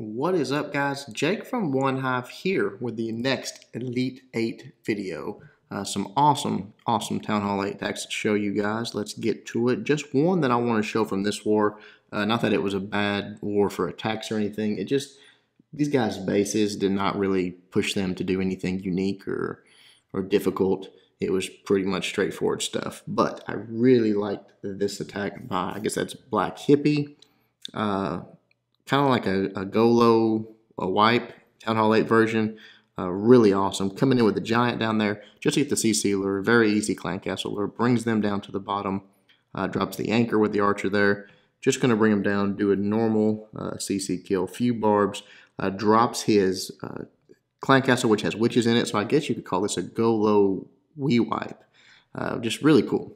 What is up, guys? Jake from OneHive here with the next Elite 8 video. Some awesome Town Hall 8 attacks to show you guys. Let's get to it. Just one that I want to show from this war. Not that it was a bad war for attacks or anything. It just, these guys' bases did not really push them to do anything unique or difficult. It was pretty much straightforward stuff. But I really liked this attack by, I guess that's Black Hippie. Kind of like a Golo, a wipe, Town Hall 8 version. Really awesome. Coming in with the giant down there, just to get the CC lure. Very easy clan castle lure. Brings them down to the bottom. Drops the anchor with the archer there. Just going to bring them down, do a normal CC kill. Few barbs. Drops his clan castle, which has witches in it. So I guess you could call this a Golo wee wipe. Just really cool.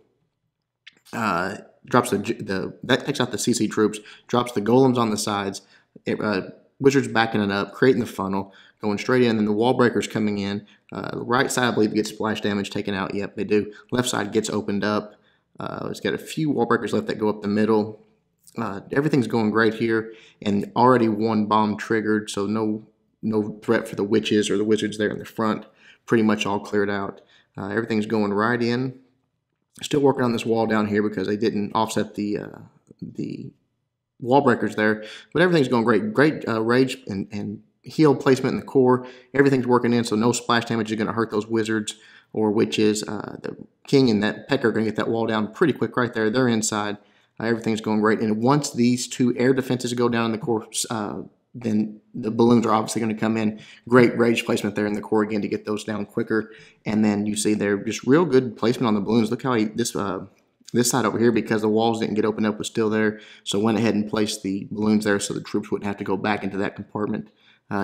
Drops that takes out the CC troops, drops the golems on the sides, wizards backing it up, creating the funnel, going straight in, and then the wall breakers coming in. Right side, I believe, gets splash damage taken out. Yep, they do. Left side gets opened up. It's got a few wall breakers left that go up the middle. Everything's going great here, and already one bomb triggered, so no threat for the witches or the wizards there in the front. Pretty much all cleared out. Everything's going right in. Still working on this wall down here because they didn't offset the wall breakers there, but everything's going great. Great rage and heal placement in the core. Everything's working in, so no splash damage is going to hurt those wizards or witches. The king and that pecker are going to get that wall down pretty quick right there. They're inside. Everything's going great, and once these two air defenses go down in the core, then the balloons are obviously going to come in. Great rage placement there in the core again to get those down quicker. And then you see there just real good placement on the balloons. Look how this side over here, because the walls didn't get opened up, was still there. So went ahead and placed the balloons there so the troops wouldn't have to go back into that compartment.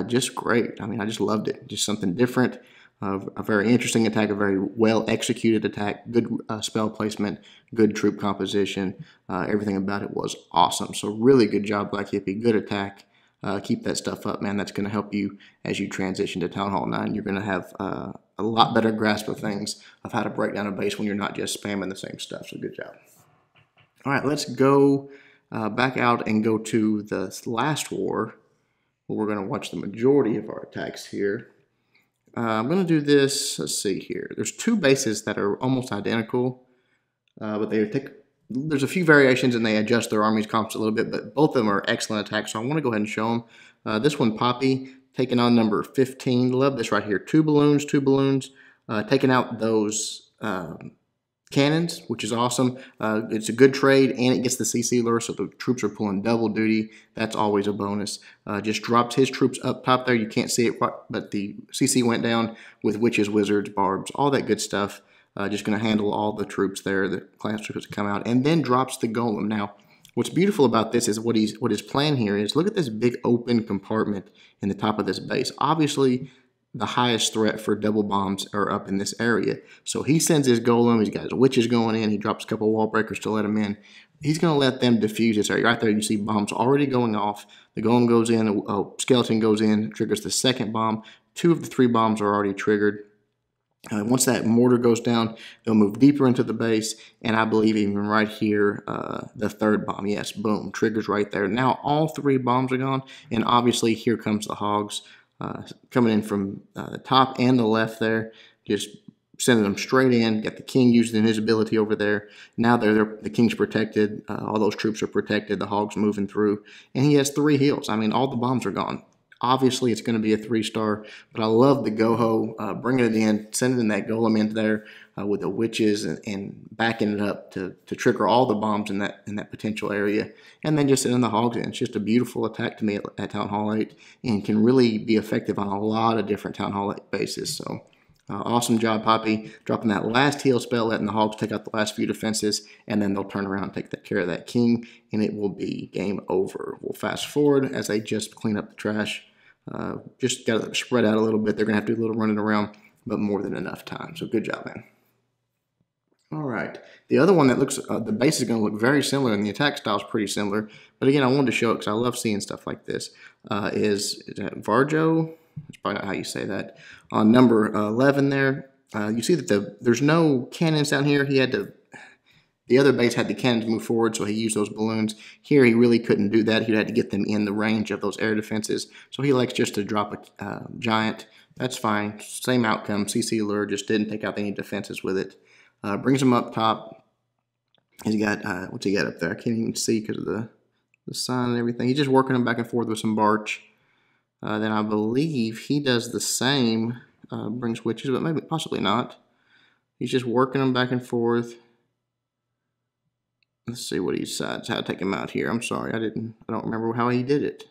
Just great. I mean, I just loved it. Just something different. A very interesting attack, a very well executed attack, good spell placement, good troop composition. Everything about it was awesome. So really good job, Black Hippie. Good attack. Keep that stuff up, man. That's going to help you as you transition to Town Hall 9. You're going to have a lot better grasp of things, of how to break down a base when you're not just spamming the same stuff. So good job. All right, let's go back out and go to the last war, where we're going to watch the majority of our attacks here. I'm going to do this. Let's see here. There's two bases that are almost identical, but there's a few variations and they adjust their armies comps a little bit, but both of them are excellent attacks, so I want to go ahead and show them. This one, Poppy, taking on number 15. Love this right here. Two balloons, taking out those cannons, which is awesome. It's a good trade, and it gets the CC lure, so the troops are pulling double duty. That's always a bonus. Just drops his troops up top there. You can't see it quite, but the CC went down with witches, wizards, barbs, all that good stuff. Just going to handle all the troops there, the class troops come out, and then drops the golem. Now, what's beautiful about this is what his plan here is. Look at this big open compartment in the top of this base. Obviously, the highest threat for double bombs are up in this area. So he sends his golem. He's got his witches going in. He drops a couple wall breakers to let them in. He's going to let them defuse this area. Right there, you see bombs already going off. The golem goes in. A skeleton goes in, triggers the second bomb. 2 of the 3 bombs are already triggered. Once that mortar goes down, they'll move deeper into the base, and I believe even right here, the 3rd bomb, yes, boom, triggers right there. Now all 3 bombs are gone, and obviously here comes the hogs coming in from the top and the left there, just sending them straight in. Got the king using his ability over there. Now the king's protected, all those troops are protected, the hogs moving through, and he has 3 heals. I mean, all the bombs are gone. Obviously, it's going to be a 3-star, but I love the go-ho, bringing it in, sending that golem in there with the witches and backing it up to trigger all the bombs in that potential area, and then just sending the hogs in. It's just a beautiful attack to me at Town Hall 8 and can really be effective on a lot of different Town Hall 8 bases. So awesome job, Poppy, dropping that last heal spell, letting the hogs take out the last few defenses, and then they'll turn around and take care of that king, and it will be game over. We'll fast forward as they just clean up the trash. Just got to spread out a little bit. They're going to have to do a little running around, but more than enough time. So good job, man. All right. The other one that looks, the base is going to look very similar, and the attack style is pretty similar. But again, I wanted to show it because I love seeing stuff like this. Is Varjo? That's probably not how you say that. On number 11 there, you see that there's no cannons down here. He had to The other base had the cannons move forward, so he used those balloons. Here, he really couldn't do that. He had to get them in the range of those air defenses. So he likes just to drop a giant. That's fine. Same outcome. CC lure just didn't take out any defenses with it. Brings him up top. He's got, what's he got up there? I can't even see because of the sun and everything. He's just working them back and forth with some barch. Then I believe he does the same. Brings witches, but maybe possibly not. He's just working them back and forth. Let's see what he decides how to take him out here. I'm sorry, I don't remember how he did it.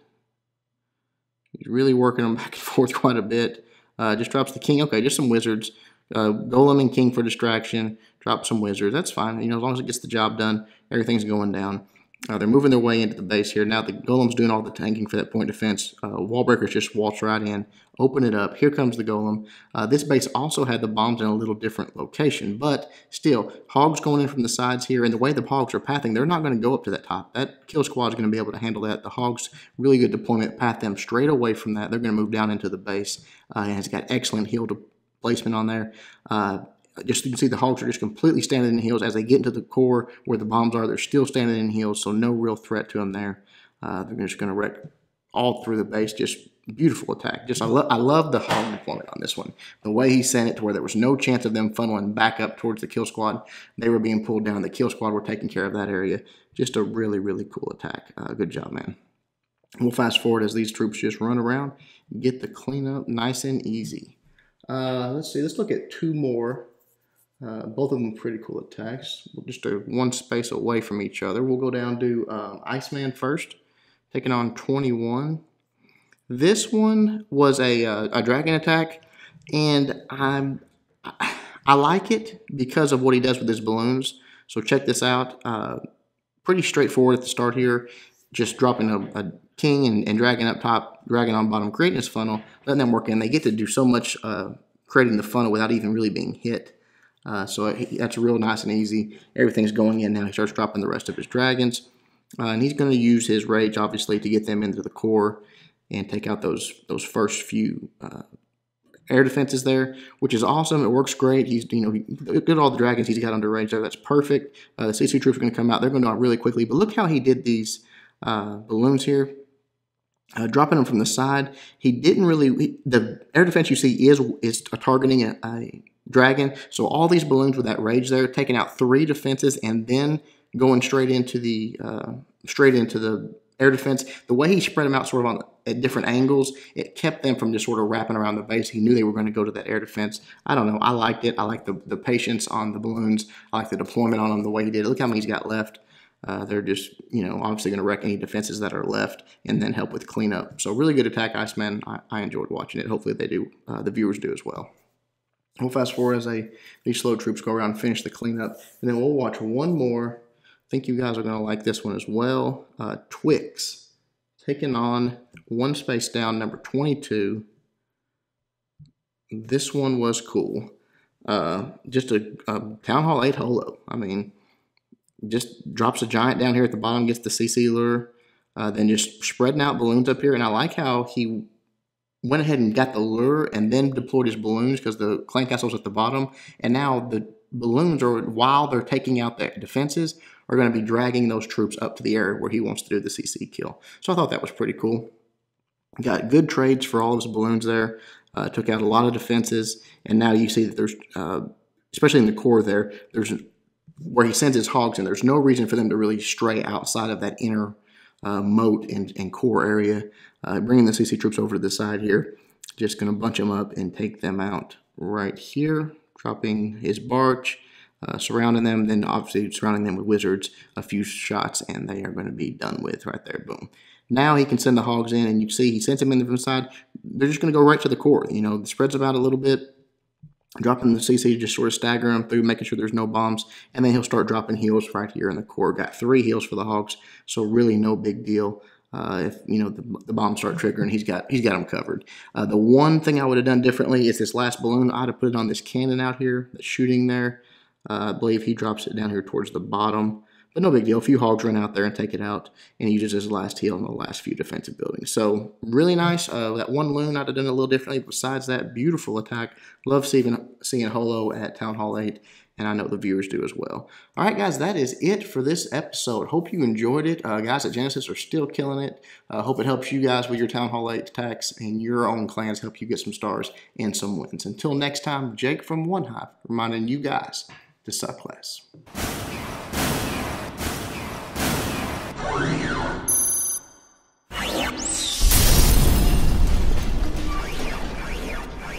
He's really working them back and forth quite a bit. Just drops the king. Okay, just some wizards. Golem and king for distraction. Drop some wizards. That's fine. You know, as long as it gets the job done, everything's going down. They're moving their way into the base here. Now the golem's doing all the tanking for that point defense. Wall breakers just waltz right in, open it up. Here comes the golem. This base also had the bombs in a little different location, but still, hogs going in from the sides here, and the way the hogs are pathing, they're not going to go up to that top. That kill squad is going to be able to handle that. The hogs, really good deployment, path them straight away from that. They're going to move down into the base, and it's got excellent hill placement on there. Just you can see the hogs are just completely standing in heels as they get into the core where the bombs are. They're still standing in heels, so no real threat to them there. They're just going to wreck all through the base. Just beautiful attack. Just I love the hog deployment on this one. The way he sent it to where there was no chance of them funneling back up towards the kill squad. They were being pulled down. The kill squad were taking care of that area. Just a really, really cool attack. Good job, man. We'll fast forward as these troops just run around, get the cleanup nice and easy. Let's see. Let's look at two more. Both of them pretty cool attacks. Just one space away from each other. We'll go down to Iceman first, taking on 21. This one was a dragon attack, and I like it because of what he does with his balloons. So check this out. Pretty straightforward at the start here. Just dropping a king and dragon up top, dragon on bottom, creating his funnel, letting them work in. They get to do so much creating the funnel without even really being hit. So that's real nice and easy. Everything's going in now. He starts dropping the rest of his dragons. And he's going to use his rage, obviously, to get them into the core and take out those first few air defenses there, which is awesome. It works great. He's, look at all the dragons he's got under rage there. That's perfect. The CC troops are going to come out. They're going to go out really quickly. But look how he did these balloons here. Dropping them from the side. He didn't really, the air defense you see is targeting a dragon. So all these balloons with that rage there, taking out 3 defenses and then going straight into the air defense. The way he spread them out sort of at different angles, it kept them from just sort of wrapping around the base. He knew they were going to go to that air defense. I don't know. I liked it. I like the patience on the balloons. I like the deployment on them the way he did. Look how many he's got left. They're just, obviously going to wreck any defenses that are left and then help with cleanup. So really good attack, Iceman. I enjoyed watching it. Hopefully they do. The viewers do as well. We'll fast forward as these slow troops go around and finish the cleanup. And then we'll watch one more. I think you guys are going to like this one as well. Twix taking on one space down, number 22. This one was cool. Just a Town Hall 8 holo. I mean, just drops a giant down here at the bottom, gets the CC lure, then just spreading out balloons up here. And I like how he went ahead and got the lure and then deployed his balloons because the clan castle's at the bottom. And now the balloons are, while they're taking out the defenses, are going to be dragging those troops up to the area where he wants to do the CC kill. So I thought that was pretty cool. Got good trades for all of his balloons there. Took out a lot of defenses. And now you see that there's, especially in the core there, there's where he sends his hogs in. There's no reason for them to really stray outside of that inner moat and core area. Bringing the CC troops over to the side here. Just going to bunch them up and take them out right here. Dropping his barge, surrounding them, then obviously surrounding them with wizards. A few shots and they are going to be done with right there. Boom. Now he can send the hogs in, and you see he sends them in from the side. They're just going to go right to the core. Spreads them out a little bit. Dropping the CC, just sort of stagger them through, making sure there's no bombs. And then he'll start dropping heals right here in the core. Got 3 heals for the hogs, so really no big deal. If the bombs start triggering, he's got them covered. The one thing I would have done differently is this last balloon. I'd have put it on this cannon out here that's shooting there. I believe he drops it down here towards the bottom. But no big deal. A few hogs run out there and take it out, and he uses his last heal in the last few defensive buildings. So really nice. That one loon I'd have done a little differently. Besides that, beautiful attack. Love seeing Holo at Town Hall 8, and I know the viewers do as well. All right, guys, that is it for this episode. Hope you enjoyed it. Guys at Genesis are still killing it. Hope it helps you guys with your Town Hall 8 attacks and your own clans, help you get some stars and some wins. Until next time, Jake from OneHive reminding you guys to suck less.